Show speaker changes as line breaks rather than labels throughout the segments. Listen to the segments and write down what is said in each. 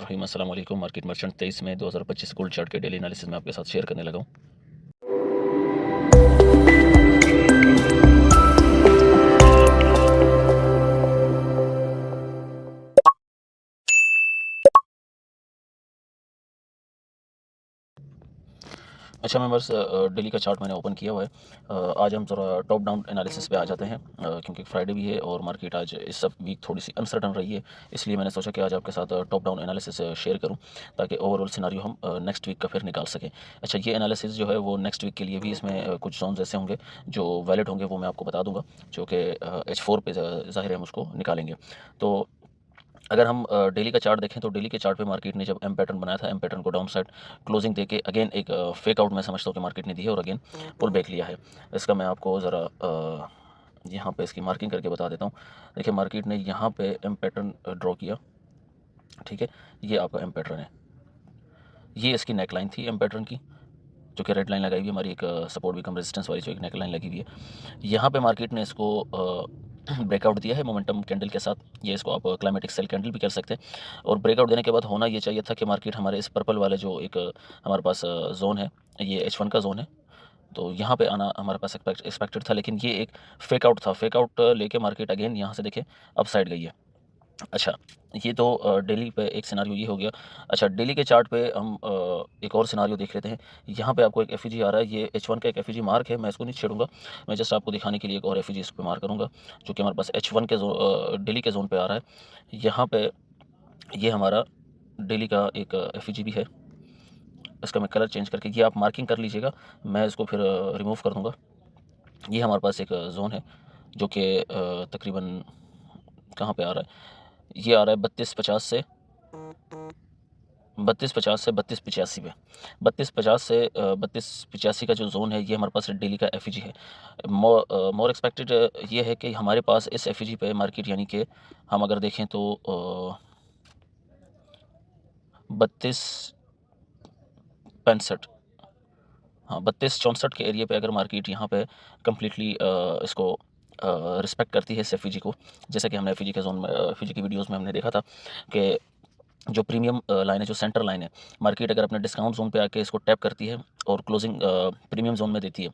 रहीम। अस्सलाम वालेकुम। Market merchant 23 मई 2025 gold chart के डेली एनालिसिस में आपके साथ शेयर करने लगा हूँ। अच्छा मेंबर्स, डेली का चार्ट मैंने ओपन किया हुआ है। आज हम ज़रा टॉप डाउन एनालिसिस पे आ जाते हैं, क्योंकि फ्राइडे भी है और मार्केट आज इस सब वीक थोड़ी सी अनसर्टन रही है। इसलिए मैंने सोचा कि आज आपके साथ टॉप डाउन एनालिसिस शेयर करूं, ताकि ओवरऑल सिनारियो हम नेक्स्ट वीक का फिर निकाल सकें। अच्छा, ये एनालिसिस जो है वो नेक्स्ट वीक के लिए भी इसमें कुछ जोन्स ऐसे होंगे जो वैलिड होंगे, वो मैं आपको बता दूंगा, जो कि H4 पे ज़ाहिर है हम उसको निकालेंगे। तो अगर हम डेली का चार्ट देखें तो डेली के चार्ट पे मार्केट ने जब एम पैटर्न बनाया था, एम पैटर्न को डाउन साइड क्लोजिंग देके अगेन एक फेक आउट मैं समझता हूँ कि मार्केट ने दी है और अगेन पुल बैक लिया है। इसका मैं आपको ज़रा यहाँ पे इसकी मार्किंग करके बता देता हूँ। देखिए, मार्केट ने यहाँ पे एम पैटर्न ड्रॉ किया, ठीक है। ये आपका एम पैटर्न है, ये इसकी नेक लाइन थी एम पैटर्न की, जो कि रेड लाइन लगाई हुई है हमारी, एक सपोर्ट बिकम रेजिस्टेंस वाली जो एक नेक लाइन लगी हुई है। यहाँ पे मार्केट ने इसको ब्रेकआउट दिया है मोमेंटम कैंडल के साथ। ये इसको आप क्लाइमेटिक सेल कैंडल भी कर सकते हैं। और ब्रेकआउट देने के बाद होना ये चाहिए था कि मार्केट हमारे इस पर्पल वाले जो एक हमारे पास जोन है, ये H1 का जोन है, तो यहाँ पे आना हमारे पास एक्सपेक्टेड था। लेकिन ये एक फेक आउट था, फेक आउट लेके मार्केट अगेन यहाँ से देखें अप साइड गई है। अच्छा, ये तो डेली पे एक सिनारियो ये हो गया। अच्छा, डेली के चार्ट पे हम एक और सिनारियो देख लेते हैं। यहाँ पे आपको एक एफईजी आ रहा है, ये H1 का एक एफईजी मार्क है। मैं इसको नहीं छेड़ूंगा, मैं जस्ट आपको दिखाने के लिए एक और एफईजी इस पर मार्क करूँगा, जो कि हमारे पास H1 के डेली के जोन पे आ रहा है। यहाँ पे ये हमारा डेली का एक एफईजी भी है। इसका मैं कलर चेंज करके, ये आप मार्किंग कर लीजिएगा, मैं इसको फिर रिमूव कर दूँगा। ये हमारे पास एक जोन है जो कि तकरीबन कहाँ पे आ रहा है, ये आ रहा है 3250 से 3285 पे। 3250 से 3285 का जो जोन है, ये हमारे पास डेली का एफईजी है। मोर एक्सपेक्टेड ये है कि हमारे पास इस एफईजी पे मार्केट, यानी कि हम अगर देखें तो 3265, हाँ 3264 के एरिया पे अगर मार्केट यहाँ पे कम्प्लीटली इसको रिस्पेक्ट करती है इस एफईजी को, जैसा कि हमने एफईजी के जोन में, एफईजी की वीडियोस में हमने देखा था कि जो प्रीमियम लाइन है, जो सेंटर लाइन है, मार्केट अगर अपने डिस्काउंट जोन पे आके इसको टैप करती है और क्लोजिंग प्रीमियम जोन में देती है,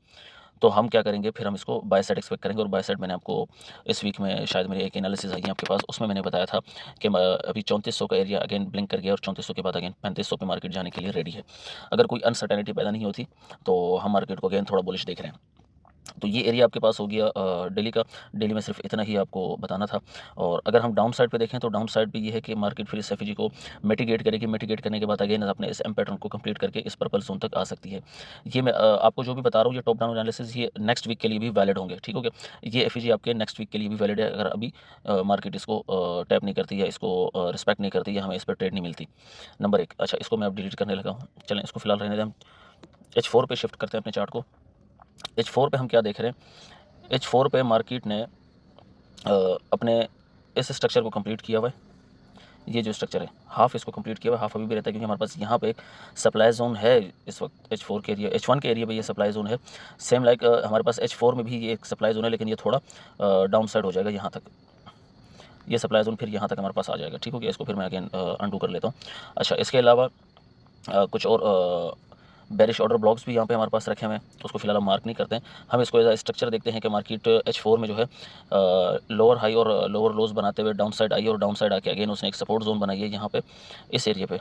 तो हम क्या करेंगे, फिर हम इसको बाय साइड एक्सपेक्ट करेंगे। और बाय साइड मैंने आपको इस वीक में शायद मेरी एक एनालिसिस आई है आपके पास, उसमें मैंने बताया था कि अभी 3400 का एरिया अगेन ब्लिंक कर गया और 3400 के बाद अगेन 3500 पे मार्केट जाने के लिए रेडी है। अगर कोई अनसर्टेनिटी पैदा नहीं होती तो हम मार्केट को अगेन थोड़ा बुलिश देख रहे हैं। तो ये एरिया आपके पास हो गया डेली का। डेली में सिर्फ इतना ही आपको बताना था। और अगर हम डाउन साइड पे देखें तो डाउन साइड पे ये है कि मार्केट फिर इस एफईजी को मिटिगेट करेगी। मिटिगेट करने के बाद अगेन अपने इस एम पैटर्न को कंप्लीट करके इस पर्पल जोन तक आ सकती है। ये मैं आपको जो भी बता रहा हूँ, ये टॉप डाउन एनालिसिस, ये नेक्स्ट वीक के लिए भी वैलिड होंगे, ठीक हो गया। ये एफईजी आपके नेक्स्ट वीक के लिए भी वैलिड है, अगर अभी मार्केट इसको टैप नहीं करती या इसको रिस्पेक्ट नहीं करती या हमें इस पर ट्रेड नहीं मिलती। नंबर एक। अच्छा, इसको मैं अब डिलीट करने लगा हूँ, चलें इसको फिलहाल रहने दें। हम H4 पे शिफ्ट करते हैं अपने चार्ट को। H4 पे हम क्या देख रहे हैं, H4 पे मार्केट ने अपने इस स्ट्रक्चर को कंप्लीट किया हुआ है। ये जो स्ट्रक्चर है, हाफ इसको कंप्लीट किया हुआ है, हाफ अभी भी रहता है, क्योंकि हमारे पास यहाँ पे एक सप्लाई जोन है इस वक्त H4 के एरिया, H1 के एरिया पे ये सप्लाई जोन है। सेम लाइक हमारे पास H4 में भी ये एक सप्लाई जोन है, लेकिन ये थोड़ा डाउन साइड हो जाएगा यहाँ तक। ये सप्लाई जोन फिर यहाँ तक हमारे पास आ जाएगा, ठीक हो गया। इसको फिर मैं अगेन अनडू कर लेता हूँ। अच्छा, इसके अलावा कुछ और बेरिश ऑर्डर ब्लॉक्स भी यहाँ पे हमारे पास रखे हुए हैं, तो उसको फिलहाल हम मार्क नहीं करते हैं। हम इसको एज अ स्ट्रक्चर देखते हैं कि मार्केट H4 में जो है लोअर हाई और लोअर लोज बनाते हुए डाउन साइड आई और डाउन साइड आके अगेन उसने एक सपोर्ट जोन बनाई है यहाँ पे, इस एरिया पे,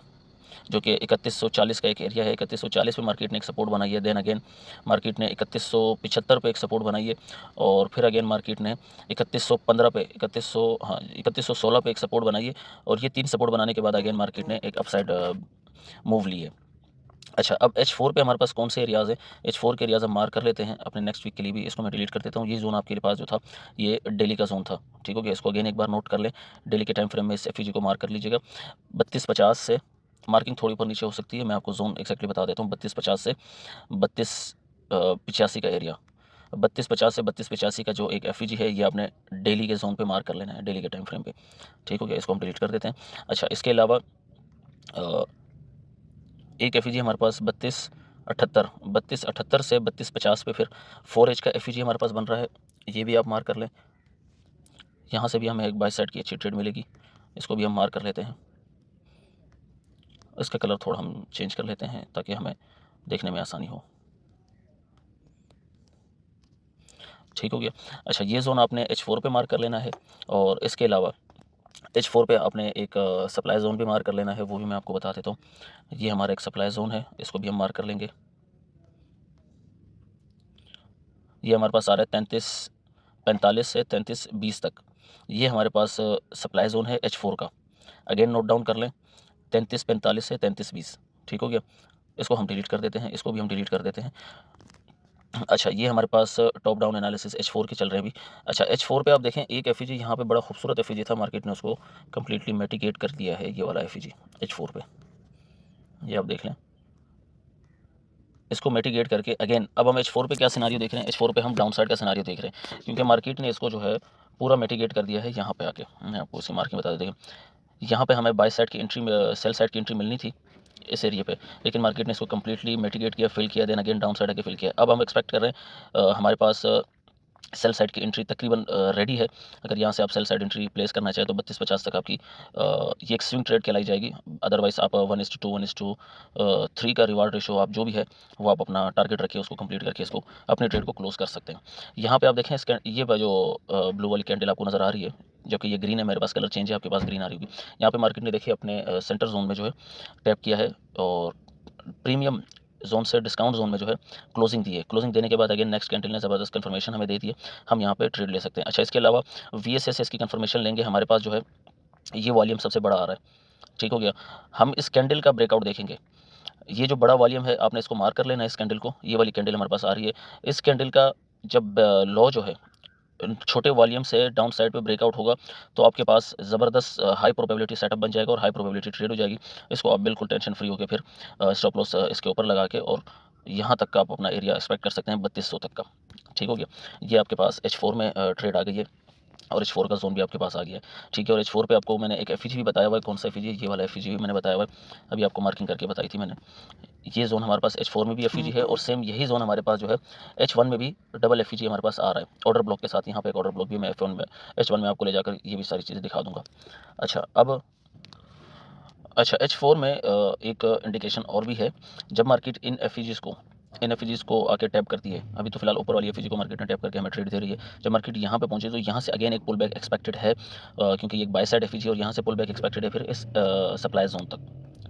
जो कि 3140 का एक एरिया है। 3140 पे मार्केट ने एक सपोर्ट बनाई है। देन अगेन मार्केट ने 3175 पे एक सपोर्ट बनाई है, और फिर अगेन मार्केट ने 3115 पे 3116 पे एक सपोर्ट बनाई है। और ये 3 सपोर्ट बनाने के बाद अगेन मार्केट ने एक अपसाइड मूव ली है। अच्छा, अब H4 पे हमारे पास कौन से एरियाज़ हैं, H4 के एरियाज़ हम मार्क कर लेते हैं अपने नेक्स्ट वीक के लिए भी। इसको मैं डिलीट कर देता हूँ। ये जोन आपके पास जो था, ये डेली का जोन था, ठीक हो गया। इसको अगेन एक बार नोट कर लें, डेली के टाइम फ्रेम में इस एफईजी को मार्क कर लीजिएगा। 3250 से मार्किंग थोड़ी ऊपर नीचे हो सकती है, मैं आपको जोन एक्जैक्टली बता देता हूँ। 3250 से 3285 का एरिया, 3250 से 3285 का जो एक एफईजी है, ये आपने डेली के जोन पे मार्क कर लेना है, डेली के टाइम फ्रेम पे, ठीक हो गया। इसको हम डिलीट कर देते हैं। अच्छा, इसके अलावा एक एफईजी हमारे पास 3278 से 3250 पे फिर 4H का एफईजी हमारे पास बन रहा है, ये भी आप मार्क कर लें। यहाँ से भी हमें एक बाय साइड की अच्छी ट्रेड मिलेगी, इसको भी हम मार्क कर लेते हैं। इसका कलर थोड़ा हम चेंज कर लेते हैं ताकि हमें देखने में आसानी हो। ठीक हो गया। अच्छा, ये जोन आपने H4 पे मार्क कर लेना है, और इसके अलावा H4 पे आपने एक सप्लाई जोन भी मार्क कर लेना है, वो भी मैं आपको बता देता हूँ। ये हमारा एक सप्लाई जोन है, इसको भी हम मार्क कर लेंगे। ये हमारे पास आ रहा है 45 से 33-20 तक, ये हमारे पास सप्लाई जोन है H4 का। अगेन नोट डाउन कर लें, 33-45 से 33-20। ठीक हो गया। इसको हम डिलीट कर देते हैं, इसको भी हम डिलीट कर देते हैं। अच्छा, ये हमारे पास टॉप डाउन एनालिसिस H4 के चल रहे हैं अभी। अच्छा, H4 पे आप देखें, एक एफईजी यहाँ पे बड़ा खूबसूरत एफईजी था, मार्केट ने उसको कम्प्लीटली मिटिगेट कर दिया है। ये वाला एफईजी H4 पे, ये आप देख लें, इसको मिटिगेट करके अगेन अब हम H4 पे क्या सिनारियो देख रहे हैं, H4 पे हम डाउन साइड का सिनारियो देख रहे हैं, क्योंकि मार्केट ने इसको जो है पूरा मिटिगेट कर दिया है। यहाँ पे आके मैं आपको उसी मार्केट में बता देते हैं, यहाँ पे हमें बाय साइड की एंट्री, सेल साइड की एंट्री मिलनी थी इस एरिया पे, लेकिन मार्केट ने इसको कम्प्लीटली मिटिगेट किया, फिल किया, देन अगेन डाउन साइड आके फिल किया। अब हम एक्सपेक्ट कर रहे हैं हमारे पास सेल साइड की एंट्री तकरीबन रेडी है। अगर यहाँ से आप सेल साइड एंट्री प्लेस करना चाहें तो 32-50 तक आपकी ये एक स्विंग ट्रेड कहलाई जाएगी। अदरवाइज आप 1:2, 1:3 का रिवार्ड रेशो आप जो भी है वो आप अपना टारगेट रखिए, उसको कंप्लीट करके इसको अपने ट्रेड को क्लोज कर सकते हैं। यहाँ पे आप देखें, ये जो ब्लू वाली कैंडल आपको नज़र आ रही है, जो कि ये ग्रीन है, मेरे पास कलर चेंज है, आपके पास ग्रीन आ रही होगी। यहाँ पे मार्केट ने देखिए अपने सेंटर जोन में जो है टैप किया है, और प्रीमियम जोन से डिस्काउंट जोन में जो है क्लोजिंग दी है। क्लोजिंग देने के बाद अगेन नेक्स्ट कैंडल ने ज़बरदस्त कंफर्मेशन हमें दे दी है, हम यहाँ पे ट्रेड ले सकते हैं। अच्छा, इसके अलावा VSS की कंफर्मेशन लेंगे, हमारे पास जो है ये वॉल्यूम सबसे बड़ा आ रहा है। ठीक हो गया। हम इस कैंडल का ब्रेकआउट देखेंगे, ये जो बड़ा वॉल्यूम है आपने इसको मार्क कर लेना है, इस कैंडल को, ये वाली कैंडल हमारे पास आ रही है। इस कैंडल का जब लो जो है छोटे वॉल्यूम से डाउन साइड पे ब्रेकआउट होगा तो आपके पास ज़बरदस्त हाई प्रोबेबिलिटी सेटअप बन जाएगा और हाई प्रोबेबिलिटी ट्रेड हो जाएगी। इसको आप बिल्कुल टेंशन फ्री होकर फिर स्टॉप लॉस इसके ऊपर लगा के, और यहाँ तक का आप अपना एरिया एक्सपेक्ट कर सकते हैं 3200 तक का। ठीक हो गया। ये आपके पास H4 में ट्रेड आ गई है, और H4 का जोन भी आपके पास आ गया है। ठीक है, और H4 पे आपको मैंने एक एफईजी भी बताया हुआ है, कौन सा एफईजी, ये वाला एफईजी भी मैंने बताया हुआ है, अभी आपको मार्किंग करके बताई थी मैंने। ये जोन हमारे पास H4 में भी एफईजी है, और सेम यही जोन हमारे पास जो है H1 में भी डबल एफईजी हमारे पास आ रहा है ऑर्डर ब्लॉक के साथ। यहाँ पे एक ऑर्डर ब्लॉक भी मैं H1 में आपको ले जाकर ये भी सारी चीज़ें दिखा दूंगा। अच्छा, अब H4 में एक इंडिकेशन और भी है, जब मार्केट इन एफईजीज़ को आके टैप करती है, अभी तो फिलहाल ऊपर वाली एफईजी को मार्केट ने टैप करके हमें ट्रेड दे रही है। जब मार्केट यहाँ पे पहुंचे तो यहाँ से अगेन एक पुल बैक एक्सपेक्टेड है, क्योंकि ये एक बाय साइड एफईजी, और यहाँ से पुल बैक एक्सपेक्टेड है फिर इस सप्लाई जोन तक।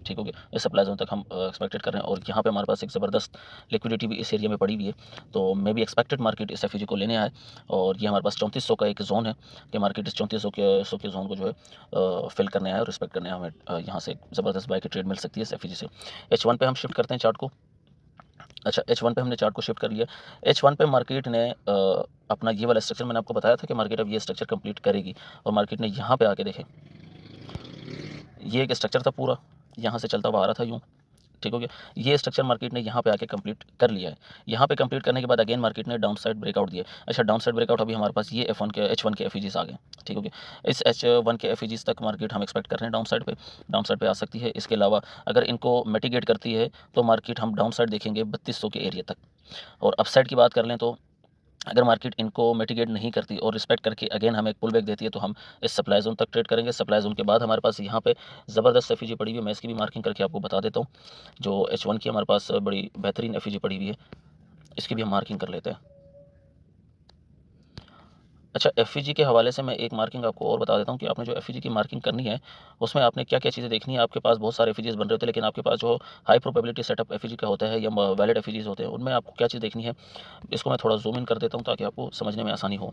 ठीक हो गया, इस सप्लाई जोन तक हम एक्सपेक्टेड कर रहे हैं, और यहाँ पे हमारे पास एक ज़बरदस्त लिक्विडिटी भी इस एरिया में पड़ी हुई है, तो मे बी एक्सपेक्टेड मार्केट इस एफईजी को लेने आए। और ये हमारे पास 3400 का एक जोन है कि मार्केट इस 3400 के जोन को जो है फिल करने आए और रिस्पेक्ट करने आए, हमें यहाँ से ज़बरदस्त बाय की ट्रेड मिल सकती है इस एफईजी से। H1 पे हम शिफ्ट करते हैं चार्ट को। अच्छा, H1 पे हमने चार्ट को शिफ्ट कर लिया। H1 पे मार्केट ने अपना ये वाला स्ट्रक्चर, मैंने आपको बताया था कि मार्केट अब ये स्ट्रक्चर कंप्लीट करेगी, और मार्केट ने यहाँ पे आके देखें, ये एक स्ट्रक्चर था पूरा, यहाँ से चलता हुआ आ रहा था यूँ। ठीक हो गया। ये स्ट्रक्चर मार्केट ने यहाँ पे आके कंप्लीट कर लिया है। यहाँ पे कंप्लीट करने के बाद अगेन मार्केट ने डाउन साइड ब्रेकआउट दिया। अच्छा, डाउन साइड ब्रेकआउट अभी हमारे पास ये H1 के एफईजीज आ गए। ठीक हो गया। इस H1 के एफईजीज तक मार्केट हम एक्सपेक्ट कर रहे हैं डाउन साइड पे आ सकती है। इसके अलावा अगर इनको मिटिगेट करती है तो मार्केट हम डाउन साइड देखेंगे 3200 के एरिया तक। और अपसाइड की बात कर लें तो अगर मार्केट इनको मिटिगेट नहीं करती और रिस्पेक्ट करके अगेन हमें एक पुल बैक देती है तो हम इस सप्लाई जोन तक ट्रेड करेंगे। सप्लाई जोन के बाद हमारे पास यहाँ पे ज़बरदस्त एफईजी पड़ी हुई है, मैं इसकी भी मार्किंग करके आपको बता देता हूँ। जो H1 की हमारे पास बड़ी बेहतरीन एफईजी पड़ी हुई है, इसकी भी हम मार्किंग कर लेते हैं। अच्छा, एफईजी के हवाले से मैं एक मार्किंग आपको और बता देता हूँ कि आपने जो एफईजी की मार्किंग करनी है उसमें आपने क्या क्या चीज़ें देखनी है। आपके पास बहुत सारे एफईजीज बन रहे होते हैं, लेकिन आपके पास जो हाई प्रोबेबिलिटी सेटअप एफईजी का होता है या वैलिड एफईजीज होते हैं, उनमें आपको क्या चीज़ देखनी है, इसको मैं थोड़ा जूम इन कर देता हूँ ताकि आपको समझने में आसानी हो।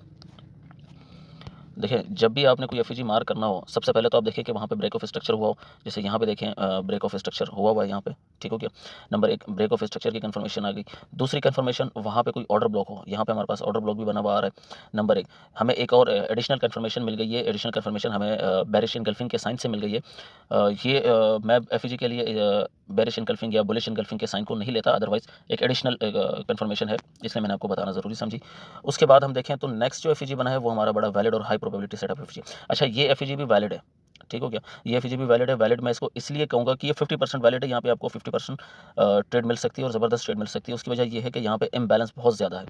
देखिए, जब भी आपने कोई एफईजी मार्क करना हो, सबसे पहले तो आप देखिए कि वहाँ पे ब्रेक ऑफ स्ट्रक्चर हुआ हो। जैसे यहाँ पे देखें, ब्रेक ऑफ स्ट्रक्चर हुआ है यहाँ पे। ठीक हो गया। नंबर 1, ब्रेक ऑफ स्ट्रक्चर की कंफर्मेशन आ गई। दूसरी कंफर्मेशन, वहाँ पे कोई ऑर्डर ब्लॉक हो, यहाँ पे हमारे पास ऑर्डर ब्लॉक भी बना हुआ आ रहा है। नंबर 1, हमें एक और एडिशनल कंफर्मेशन मिल गई है। एडिशनल कंफर्मेशन हमें बेरिश इनगल्फिंग के साइन से मिल गई है। मैं एफईजी के लिए बेरिश इनगल्फिंग या बुलिश इनगल्फिंग के साइन को नहीं लेता, अदरवाइज एक एडिशनल कंफर्मेशन है, इसलिए मैंने आपको बताना ज़रूरी समझी। उसके बाद हम देखें तो नेक्स्ट जो एफईजी बना है वो हमारा बड़ा वैलिड और हाई प्रोबेबिलिटी सेटअप एफईजी। अच्छा, ये एफईजी भी वैलिड है। ठीक हो गया। ये एफ भी वैलिड है। वैलिड मैं इसको इसलिए कहूँगा कि ये 50% वैलिड है, यहाँ पे आपको 50% ट्रेड मिल सकती है और ज़बरदस्त ट्रेड मिल सकती है। उसकी वजह ये है कि यहाँ पे इम्बैलेंस बहुत ज़्यादा है,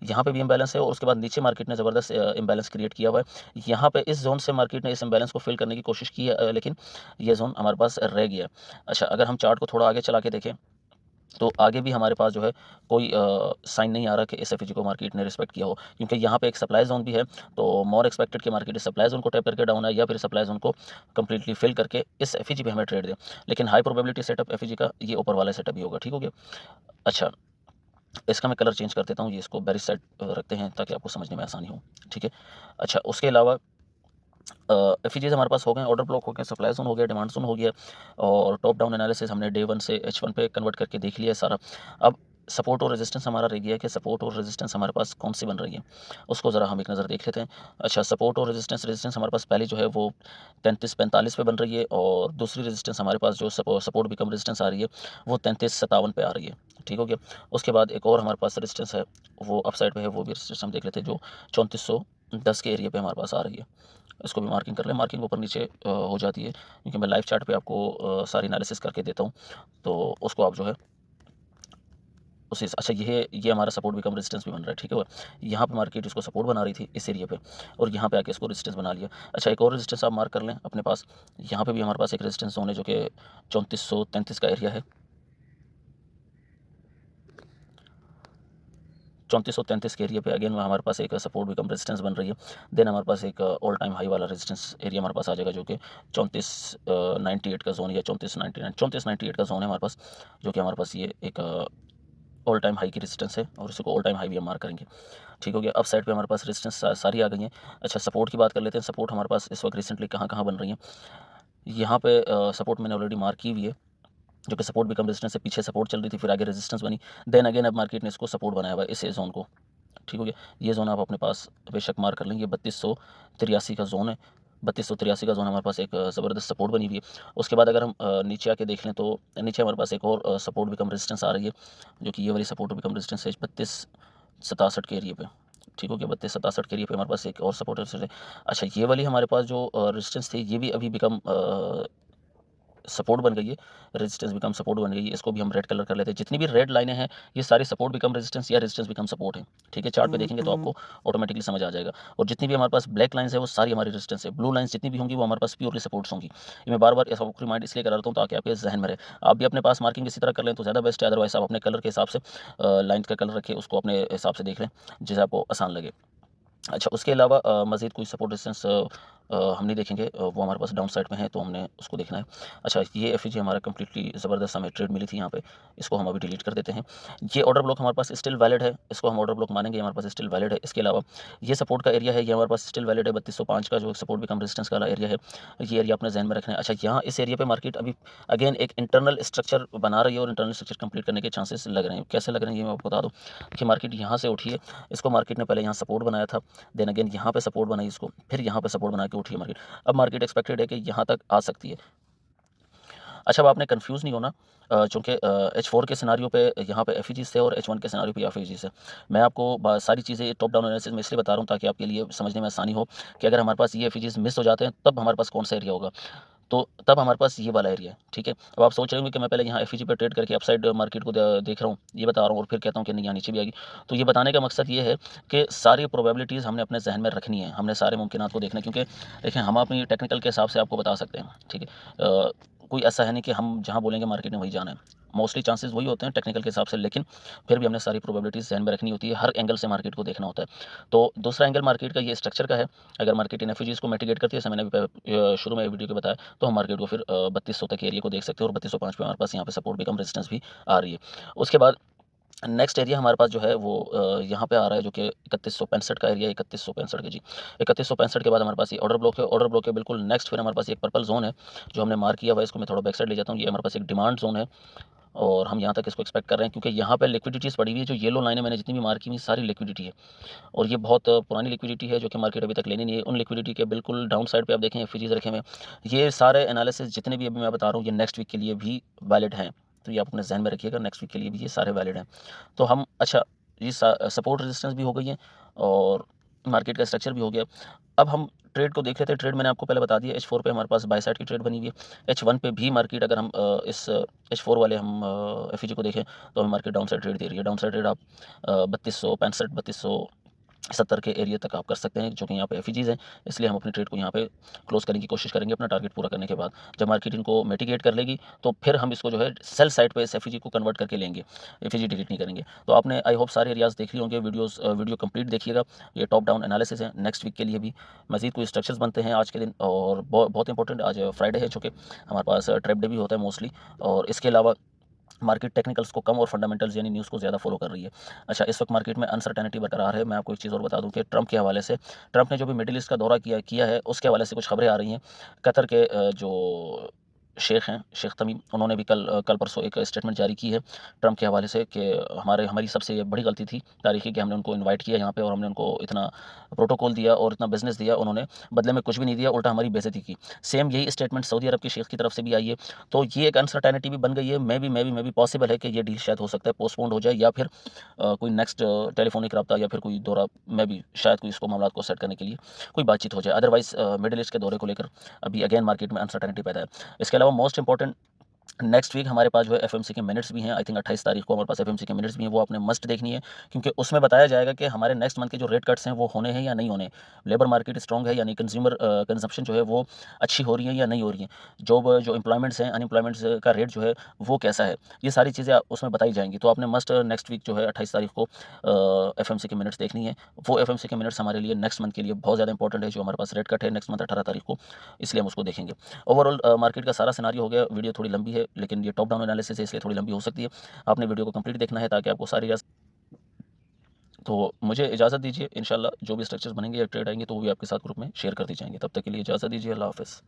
यहाँ पे भी इम्बैलेंस है और उसके बाद नीचे मार्केट ने ज़बरदस्त इम्बैलेंस क्रिएट किया हुआ है। यहाँ पे इस ज़ोन से मार्केट ने इस इम्बैलेंस को फिल करने की कोशिश की है, लेकिन ये ज़ोन हमारे पास रह गया है। अच्छा, अगर हम चार्ट को थोड़ा आगे चला के देखें तो आगे भी हमारे पास जो है कोई साइन नहीं आ रहा कि इस एफ को मार्केट ने रिस्पेक्ट किया हो, क्योंकि यहाँ पे एक सप्लाई जोन भी है। तो मोर एक्सपेक्टेड कि मार्केट इस सप्लाई जोन को टैप करके डाउन है या फिर सप्लाई जोन को कंप्लीटली फिल करके इस एफ पे हमें ट्रेड दे। लेकिन हाई प्रोबेबिलिटी सेटअप एफ का ये ऊपर वाला सेटअप ही होगा, ठीक हो गया। अच्छा, इसका मैं कलर चेंज कर देता हूँ, ये इसको बेरिश साइड रखते हैं ताकि आपको समझने में आसानी हो, ठीक है। अच्छा, उसके अलावा एफ हमारे पास हो गए, ऑर्डर ब्लॉक हो गए, सप्लाई जोन हो गया, डिमांड जोन हो गया और टॉप डाउन एनालिसिस हमने डे 1 से H1 पे कन्वर्ट करके देख लिया है सारा। अब सपोर्ट और रेजिस्टेंस हमारा रह गया है कि सपोर्ट और रेजिस्टेंस हमारे पास कौन सी बन रही है, उसको ज़रा हम एक नज़र देख लेते हैं। अच्छा, सपोर्ट और रेजिस्टेंस हमारे पास पहले जो है वो 33-45 पे बन रही है और दूसरी रेजिस्टेंस हमारे पास जो सपोर्ट भी कम रेजिस्टेंस आ रही है वो 33-57 पे आ रही है, ठीक हो गया। उसके बाद एक और हमारे पास रेजिस्टेंस है, वो अप साइड पे है, वो भी रेजिस्टेंस हम देख लेते हैं जो 3410 के एरिया पे हमारे पास आ रही है। इसको भी मार्किंग कर लें, मार्किंग ऊपर नीचे हो जाती है क्योंकि मैं लाइव चार्ट पे आपको सारी एनालिसिस करके देता हूँ, तो उसको आप जो है उसी अच्छा, ये हमारा सपोर्ट भी कम रेजिस्टेंस भी बन रहा है, ठीक है। यहाँ पे मार्केट इसको सपोर्ट बना रही थी इस एरिया पे और यहाँ पे आके इसको रेजिस्टेंस बना लिया। अच्छा, एक और रेजिस्टेंस आप मार्क कर लें अपने पास, यहाँ पे भी हमारे पास एक रेजिस्टेंस जोन है जो कि 3433 का एरिया है। 3433 के एरिया पे अगेन हमारे पास एक सपोर्ट भी कम रेजिस्टेंस बन रही है। देन हमारे पास एक ऑल टाइम हाई वाला रेजिस्टेंस एरिया हमारे पास आ जाएगा जो कि 3498 का जोन या 3498 का जोन है हमारे पास, जो कि हमारे पास ये एक ऑल टाइम हाई की रेजिस्टेंस है और इसको ऑल टाइम हाई भी हम मार्क करेंगे, ठीक हो गया। अप साइड पे हमारे पास रेजिस्टेंस सारी आ गई हैं। अच्छा, सपोर्ट की बात कर लेते हैं। सपोर्ट हमारे पास इस वक्त रिसेंटली कहाँ कहाँ बन रही है, यहाँ पे सपोर्ट मैंने ऑलरेडी मार्क की हुई है, जो कि सपोर्ट भी कम रेजिस्टेंस से पीछे सपोर्ट चल रही थी, फिर आगे रेजिस्टेंस बनी, देन अगेन अब मार्केट ने इसको सपोर्ट बनाया हुआ है इस जोन को, ठीक हो गया। ये जोन आप अपने पास बेशक मार्क कर लेंगे, 3283 का जोन है। 3283 का जोन हमारे पास एक ज़बरदस्त सपोर्ट बनी हुई है। उसके बाद अगर हम नीचे आके देख लें तो नीचे हमारे पास एक और सपोर्ट भी कम रेजिस्टेंस आ रही है, जो कि ये वाली सपोर्ट भी कम रेजिस्टेंस है 3267 के एरिए पे, ठीक हो गया। 3267 के एरिए पे हमारे पास एक और सपोर्ट है। अच्छा, ये वाली हमारे पास जो रेजिस्टेंस थी ये भी अभी बिकम सपोर्ट बन गई है, रेजिस्टेंस बिकम सपोर्ट बन गई है। इसको भी हम रेड कलर कर लेते हैं। जितनी भी रेड लाइनें हैं ये सारी सपोर्ट बिकम रेजिस्टेंस या रेजिस्टेंस बिकम सपोर्ट है, ठीक है। चार्ट पे देखेंगे तो आपको ऑटोमेटिकली समझ आ जाएगा। और जितनी भी हमारे पास ब्लैक लाइंस है वो सारी हमारी रेजिस्टेंस है। ब्लू लाइंस जितनी भी होंगी वो हमारे पास प्योरली सपोर्ट्स होंगी। ये मैं बार बार ऐसा रिमाइंड इसलिए करा रहा हूँ ताकि आपके जहन में रहे। आप भी अपने पास मार्किंग इसी तरह कर लें तो ज़्यादा बेस्ट है, अदरवाइज आप अपने कलर के हिसाब से लाइन का कलर रखें, उसको अपने हिसाब से देख लें जिसे आपको आसान लगे। अच्छा, उसके अलावा मज़ीद कोई सपोर्ट रेजिस्टेंस हम नहीं देखेंगे, वो हमारे पास डाउन साइड में है तो हमने उसको देखना है। अच्छा, ये एफ हमारा कंप्लीटली ज़बरदस्त हमें ट्रेड मिली थी यहाँ पे, इसको हम अभी डिलीट कर देते हैं। ये ऑर्डर ब्लॉक हमारे पास स्टिल वैलिड है, इसको हम ऑर्डर ब्लॉक मानेंगे, हमारे पास स्टिल वैलिड है। इसके अलावा ये सपोर्ट का एरिया है, ये हमारे पास स्टिल वैलिड है। 3205 का जो सपोर्ट भी कम रेजिस्टेंस वाला एरिया है, ये एरिया अपने जहन में रखना है। अच्छा, यहाँ इस एरिया पे मार्केट अभी अगेन एक इंटरनल स्ट्रक्चर बना रही है और इंटरनल स्ट्रक्चर कंप्लीट करने के चांसेस लग रहे हैं। कैसे लग रहे हैं ये मैं आपको बता दूँ कि मार्केट यहाँ से उठी है, इसको मार्केट ने पहले यहाँ सपोर्ट बनाया था, देन अगेन यहाँ पे सपोर्ट बनाई इसको, फिर यहाँ पे सपोर्ट बना के उठी है मार्केट। अब मार्केट एक्सपेक्टेड है कि यहाँ तक आ सकती है। अच्छा, अब आपने कंफ्यूज नहीं होना, चूँकि H4 के सिनारियो पे यहाँ पे एफ थे और H1 के सिनारियो पे एफ है। मैं आपको सारी चीज़ें टॉप डाउन एनालिसिस में इसलिए बता रहा हूँ ताकि आपके लिए समझने में आसानी हो कि अगर हमारे पास ये एफ मिस हो जाते हैं तब हमारे पास कौन सा एरिया होगा, तो तब हमारे पास ये वाला एरिया है, ठीक है। अब आप सोच रहे होंगे कि मैं पहले यहाँ एफ पे ट्रेड करके अपसाइड मार्केट को देख रहा हूँ, ये बता रहा हूँ और फिर कहता हूँ कि नहीं यहाँ नीचे भी आएगी। तो ये बताने का मकसद ये है कि सारी प्रोबेबिलिटीज़ हमने अपने जहन में रखनी है, हमने सारे मुमकिनात को देखना है, क्योंकि देखें हम अपनी टेक्निकल के हिसाब से आपको बता सकते हैं, ठीक है। कोई ऐसा है नहीं कि हम जहाँ बोलेंगे मार्केट में वही जाना है, मोस्टली चांसेस वही होते हैं टेक्निकल के हिसाब से, लेकिन फिर भी हमने सारी प्रोबेबिलिटीज़ जहन में रखनी होती है, हर एंगल से मार्केट को देखना होता है। तो दूसरा एंगल मार्केट का ये स्ट्रक्चर का है, अगर मार्केट इन एफ को मिटिगेट करती है, जैसे मैंने अभी शुरू में वीडियो के बताया, तो हम मार्केट को फिर 3200 तक एरिया को देख सकते हैं और 3205 पे हमारे पास यहाँ पे सपोर्ट भी कम रेजिस्टेंस भी आ रही है। उसके बाद नेक्स्ट एरिया हमारे पास जो है वो यहाँ पे आ रहा है जो कि 3165 का एरिया, 3165 के जी, 3165 के बाद हमारे पास ये ऑर्डर ब्लॉक है। ऑर्डर ब्लॉक के बिल्कुल नेक्स्ट फिर हमारे पास एक पर्पल जोन है जो हमने मार्क किया हुआ है, इसको मैं थोड़ा बैक साइड ले जाता हूँ। ये हमारे पास एक डिमांड जोन है और हम यहाँ तक इसको एक्सपेक्ट कर रहे हैं, क्योंकि यहाँ पे लिक्विडिटीज़ पड़ी हुई है। जो येलो लाइनें मैंने जितनी भी मार्क की हुई सारी लिक्विडिटी है और ये बहुत पुरानी लिक्विडिटी है जो कि मार्केट अभी तक लेनी नहीं है। उन लिक्विडिटी के बिल्कुल डाउन साइड पे आप देखें एफजीज रखे हुए हैं। ये सारे एनालिसिस जितने भी अभी मैं बता रहा हूँ ये नेक्स्ट वीक के लिए भी वैलिड हैं, तो ये आप अपने जहन में रखिएगा, नेक्स्ट वीक के लिए भी ये सारे वैलिड हैं। तो हम अच्छा, ये सपोर्ट रेजिस्टेंस भी हो गई है और मार्केट का स्ट्रक्चर भी हो गया। अब हम ट्रेड को देख रहे थे, ट्रेड मैंने आपको पहले बता दिया, H4 पे हमारे पास बाय साइड की ट्रेड बनी हुई है। H1 पे भी मार्केट अगर हम इस H4 वाले हम एफईजी को देखें तो हमें मार्केट डाउन साइड ट्रेड दे रही है। डाउन साइड ट्रेड आप 3265 3270 के एरिया तक आप कर सकते हैं, जो कि यहाँ पे एफईजीज हैं। इसलिए हम अपनी ट्रेड को यहाँ पे क्लोज करने की कोशिश करेंगे अपना टारगेट पूरा करने के बाद। जब मार्केट इनको मिटिगेट कर लेगी तो फिर हम इसको जो है सेल साइड पे इस एफईजी को कन्वर्ट करके लेंगे, एफईजी डिलीट नहीं करेंगे। तो आपने आई होप सारे एरियाज देख लिए होंगे, वीडियो कंप्लीट देखिएगा। ये टॉप डाउन एनालिसिस है। नेक्स्ट वीक के लिए भी मजीद कोई स्ट्रक्चर्स बनते हैं आज के दिन, और बहुत इंपॉर्टेंट आज फ्राइडे है, चूँकि हमारे पास ट्रेप डे भी होता है मोस्टली। और इसके अलावा मार्केट टेक्निकल्स को कम और फंडामेंटल्स यानी न्यूज़ को ज़्यादा फॉलो कर रही है। अच्छा, इस वक्त मार्केट में अनसर्टेनिटी बरकरार है। मैं आपको एक चीज़ और बता दूं कि ट्रंप के हवाले से, ट्रंप ने जो भी मिडिल ईस्ट का दौरा किया है, उसके हवाले से कुछ खबरें आ रही हैं। कतर के जो शेख हैं, शेख तमीम, उन्होंने भी कल परसों एक स्टेटमेंट जारी की है ट्रंप के हवाले से कि हमारी सबसे ये बड़ी गलती थी तारीखी कि हमने उनको इनवाइट किया यहाँ पे और हमने उनको इतना प्रोटोकॉल दिया और इतना बिजनेस दिया, उन्होंने बदले में कुछ भी नहीं दिया, उल्टा हमारी बेइज्जती की। सेम यही स्टेटमेंट सऊदी अरब के शेख की तरफ से भी आई है। तो ये एक अनसर्टेनिटी भी बन गई है। मे बी पॉसिबल है कि ये डील शायद हो सकता है पोस्टपोन्ड हो जाए, या फिर कोई नेक्स्ट टेलीफोनिक रब्ता या फिर कोई दौरा में भी शायद कोई इसको मामला को सेट करने के लिए कोई बातचीत हो जाए। अदरवाइज मिडिल ईस्ट के दौरे को लेकर अभी अगेन मार्केट में अनसर्टेनिटी पैदा है। इसके अलावा मोस्ट इंपॉर्टेंट, नेक्स्ट वीक हमारे पास जो है एफएमसी के मिनट्स भी हैं। आई थिंक 28 तारीख को हमारे पास एफएमसी के मिनट्स भी हैं, वो आपने मस्ट देखनी है, क्योंकि उसमें बताया जाएगा कि हमारे नेक्स्ट मंथ के जो रेट कट्स हैं वो होने हैं या नहीं होने। लेबर मार्केट स्ट्रॉन्ग है, यानी कंज्यूमर कंजप्शन जो है वो अच्छी हो रही है या नहीं हो रही है। जो एम्प्लॉयमेंट्स हैं, अनएम्प्लॉयमेंट्स का रेट जो है वो कैसा है, ये सारी चीज़ें उसमें बताई जाएंगी। तो आपने मस्ट नेक्स्ट वीक जो है 28 तारीख को एफएमसी के मिनट्स देखनी है। वो एफएमसी के मिनट्स हमारे लिए नेक्स्ट मंथ के लिए बहुत ज़्यादा इंपॉर्टेंट है। जो हमारे पास रेट कट है नेक्स्ट मंथ 18 तारीख को, इसलिए हम उसको देखेंगे। ओवरऑल मार्केट का सारा सिनारियो हो गया। वीडियो थोड़ी लंबी है, लेकिन ये टॉप डाउन एनालिसिस है इसलिए थोड़ी लंबी हो सकती है। आपने वीडियो को कंप्लीट देखना है ताकि आपको सारी तो मुझे इजाज़त दीजिए। इंशाल्लाह जो भी स्ट्रक्चर्स बनेंगे या ट्रेड आएंगे तो वो भी आपके साथ ग्रुप में शेयर कर दी जाएंगे। तब तक के लिए इजाज़त दीजिए। अल्लाह हाफ़िज़।